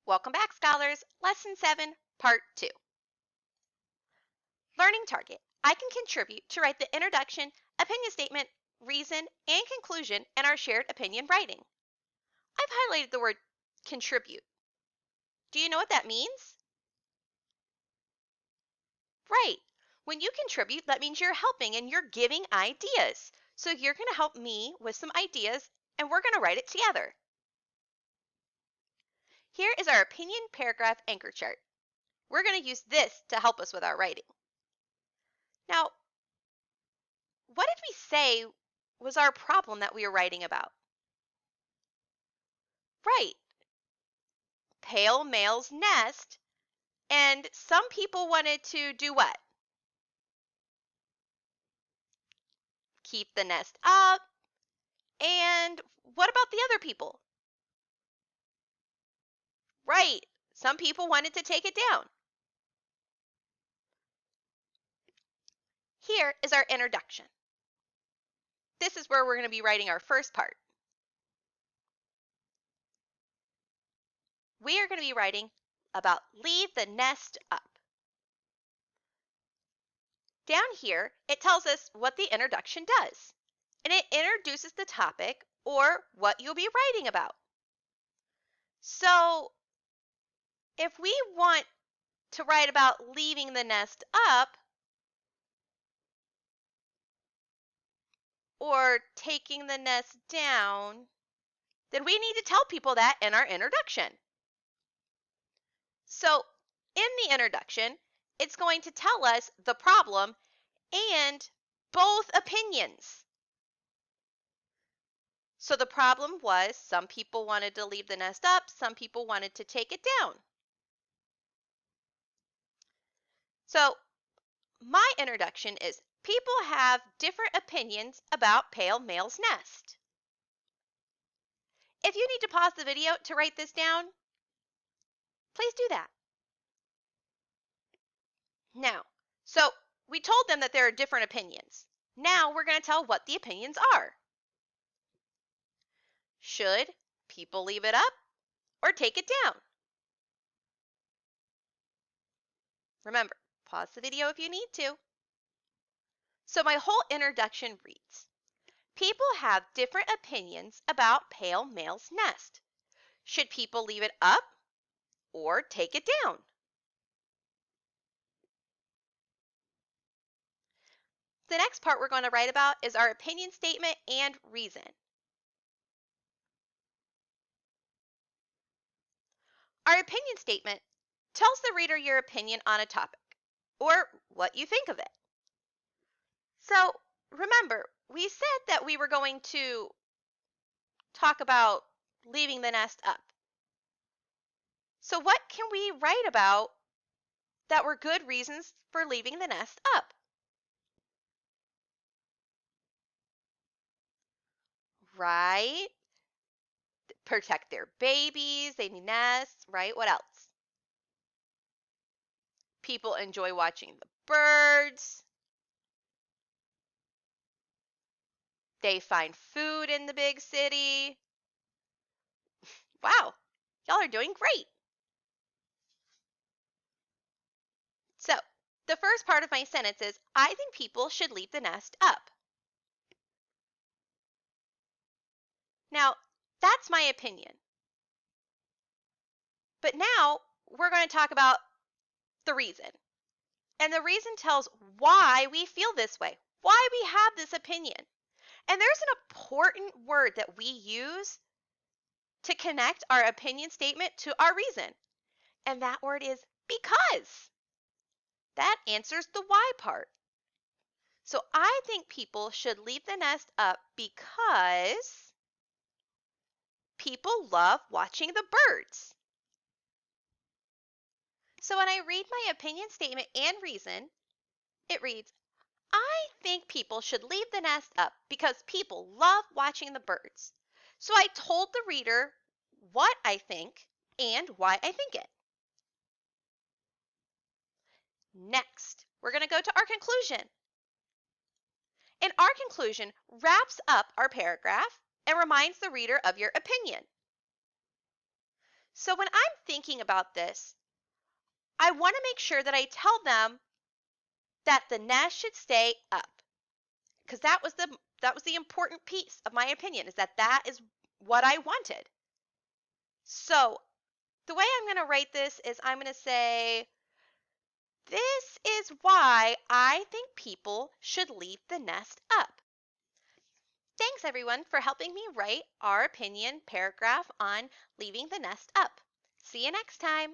Welcome back, scholars. Lesson 7, Part 2. Learning target. I can contribute to write the introduction, opinion statement, reason, and conclusion in our shared opinion writing. I've highlighted the word contribute. Do you know what that means? Right. When you contribute, that means you're helping and you're giving ideas. So you're going to help me with some ideas and we're going to write it together. Here is our opinion paragraph anchor chart. We're going to use this to help us with our writing. Now, what did we say was our problem that we were writing about? Right, pale male's nest. And some people wanted to do what? Keep the nest up. And what about the other people? Right, some people wanted to take it down. Here is our introduction. This is where we're going to be writing our first part. We are going to be writing about leave the nest up. Down here, it tells us what the introduction does, and it introduces the topic or what you'll be writing about. So if we want to write about leaving the nest up or taking the nest down, then we need to tell people that in our introduction. So in the introduction, it's going to tell us the problem and both opinions. So the problem was some people wanted to leave the nest up, some people wanted to take it down. So my introduction is people have different opinions about pale male's nest. If you need to pause the video to write this down, please do that. Now, so we told them that there are different opinions. Now we're going to tell what the opinions are. Should people leave it up or take it down? Remember, pause the video if you need to. So my whole introduction reads, people have different opinions about pale male's nest. Should people leave it up or take it down? The next part we're going to write about is our opinion statement and reason. Our opinion statement tells the reader your opinion on a topic or what you think of it. So remember, we said that we were going to talk about leaving the nest up. So what can we write about that were good reasons for leaving the nest up? Right? Protect their babies, they need nests, right? What else? People enjoy watching the birds. They find food in the big city. Wow, y'all are doing great. So, the first part of my sentence is, I think people should leave the nest up. Now, that's my opinion. But now, we're going to talk about the reason. And the reason tells why we feel this way, why we have this opinion. And there's an important word that we use to connect our opinion statement to our reason. And that word is because. That answers the why part. So I think people should leave the nest up because people love watching the birds. So when I read my opinion statement and reason, it reads, I think people should leave the nest up because people love watching the birds. So I told the reader what I think and why I think it. Next, we're going to go to our conclusion. And our conclusion wraps up our paragraph and reminds the reader of your opinion. So when I'm thinking about this, I want to make sure that I tell them that the nest should stay up, because that was the important piece of my opinion, is that is what I wanted. So the way I'm going to write this is I'm going to say, this is why I think people should leave the nest up. Thanks everyone for helping me write our opinion paragraph on leaving the nest up. See you next time.